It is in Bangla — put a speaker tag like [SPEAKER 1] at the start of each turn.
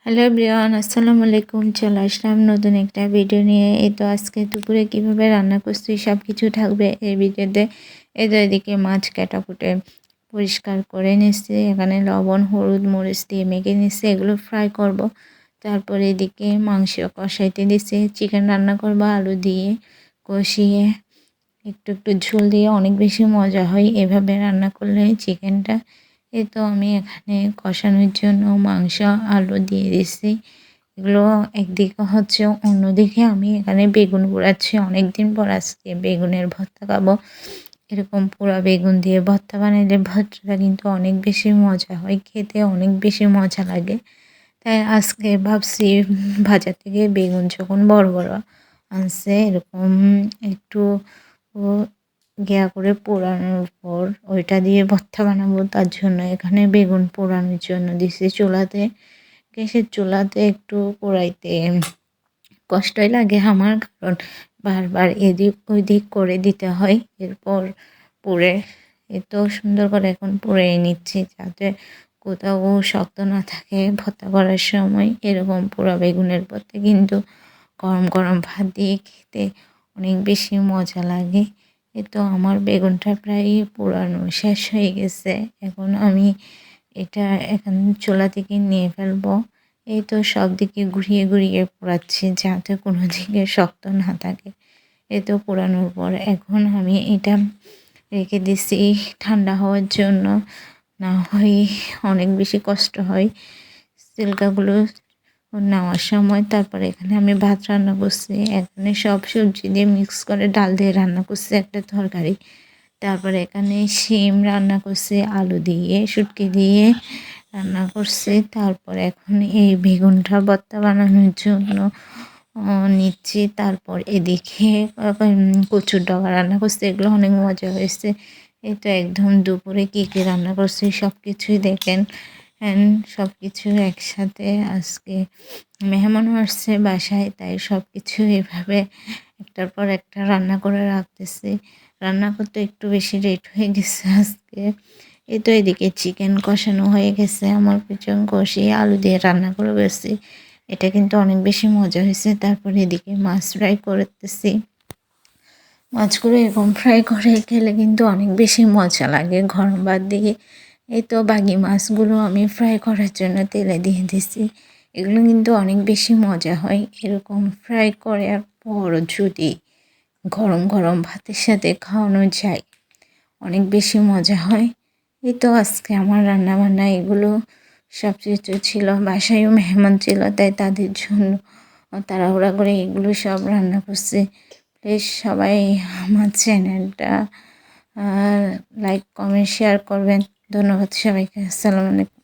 [SPEAKER 1] হ্যালো এভরিওয়ান, আসসালামু আলাইকুম। চলে আসলাম নতুন একটা ভিডিও নিয়ে। এই তো আজকে দুপুরে কীভাবে রান্না করছি সব কিছু থাকবে এই ভিডিওতে। এই তো এদিকে মাছ কাটাকুটে পরিষ্কার করে নিচ্ছি, এখানে লবণ হলুদ মরিচ দিয়ে মেখে নিচ্ছি, এগুলো ফ্রাই করব। তারপরে এদিকে মাংস কষাইতে দিচ্ছি, চিকেন রান্না করব আলু দিয়ে কষিয়ে একটু একটু ঝোল দিয়ে। অনেক বেশি মজা হয় এভাবে রান্না করলে চিকেনটা। এই তো আমি এখানে কষানোর জন্য মাংস আলু দিয়ে দিচ্ছি, এগুলো একদিকে হচ্ছে, অন্যদিকে আমি এখানে বেগুন পোড়াচ্ছি। অনেক দিন পর আজকে বেগুনের ভর্তা খাবো। এরকম পোড়া বেগুন দিয়ে ভর্তা বানাইলে ভর্তাটা কিন্তু অনেক বেশি মজা হয়, খেতে অনেক বেশি মজা লাগে। তাই আজকে ভাবছি বাজার থেকে বেগুন যখন বড় বড় আনছে, এরকম একটু করে পোড়ানোর পর ওইটা দিয়ে ভর্তা বানাবো। তার জন্য এখানে বেগুন পোড়ানোর জন্য দিছি চুলাতে। গ্যাসের চুলাতে একটু পোড়াইতে কষ্টই লাগে আমার, কারণ বারবার এদিক ওইদিক করে দিতে হয়। এরপর পুড়ে এত সুন্দর করে এখন পুড়ে নিচ্ছি যাতে কোথাও শক্ত না থাকে ভর্তা করার সময়। এরকম পোড়া বেগুনের ভর্তা কিন্তু গরম গরম ভাত দিয়ে খেতে অনেক বেশি মজা লাগে। এ তো আমার বেগুনটা প্রায় পোড়ানো শেষ হয়ে গেছে, এখন আমি এটা এখন চুলা থেকে নিয়ে ফেলবো। এই তো সব দিকে ঘুরিয়ে ঘুরিয়ে পোড়াচ্ছি যাতে কোনো দিকে শক্ত না থাকে। এই তো পোড়ানোর পর এখন আমি এটা রেখে দিচ্ছি ঠান্ডা হওয়ার জন্য, না হয় অনেক বেশি কষ্ট হয় সিল্কাগুলো নেওয়ার সময়। তারপরে এখানে আমি ভাত রান্না করছি, এখানে সব সবজি দিয়ে মিক্স করে ডাল দিয়ে রান্না করছি একটা তরকারি। তারপরে এখানে শিম রান্না করছি, আলু দিয়ে শুটকি দিয়ে রান্না করছি। তারপর এখন এই বেগুনটা ভর্তা বানানোর জন্য নিচ্ছি। তারপর এদিকে কচুর ডগা রান্না করছি, এগুলো অনেক মজা হয়েছে। এই তো একদম দুপুরে কী কী রান্না করছি সব কিছুই দেখেন। সব কিছু একসাথে আজকে মেহমানও আসছে বাসায়, তাই সব কিছু এভাবে একটার পর একটা রান্না করে রাখতেছি। রান্না করতে একটু বেশি লেট হয়ে গেছে আজকে। এই তো এদিকে চিকেন কষানো হয়ে গেছে, আমার পিছন কষিয়ে আলু দিয়ে রান্না করে গেছি, এটা কিন্তু অনেক বেশি মজা হয়েছে। তারপরে এদিকে মাছ ফ্রাই করতেছি, মাছগুলো এরকম ফ্রাই করে খেলে কিন্তু অনেক বেশি মজা লাগে গরম ভাত দিয়ে। এই তো বাকি মাছগুলো আমি ফ্রাই করার জন্য তেলে দিয়ে দিছি, এগুলো কিন্তু অনেক বেশি মজা হয় এরকম ফ্রাই করার পর যদি গরম গরম ভাতের সাথে খাওয়ানো যায়, অনেক বেশি মজা হয়। এই তো আজকে আমার রান্নাবান্না এগুলো সব কিছু ছিল। বাসায়ও মেহমান ছিল, তাই তাদের জন্য তাড়াহুড়া করে এগুলো সব রান্না করছি। প্লিজ সবাই আমার চ্যানেলটা লাইক কমেন্ট শেয়ার করবেন। ধন্যবাদ সবাইকে। আসসালামু আলাইকুম।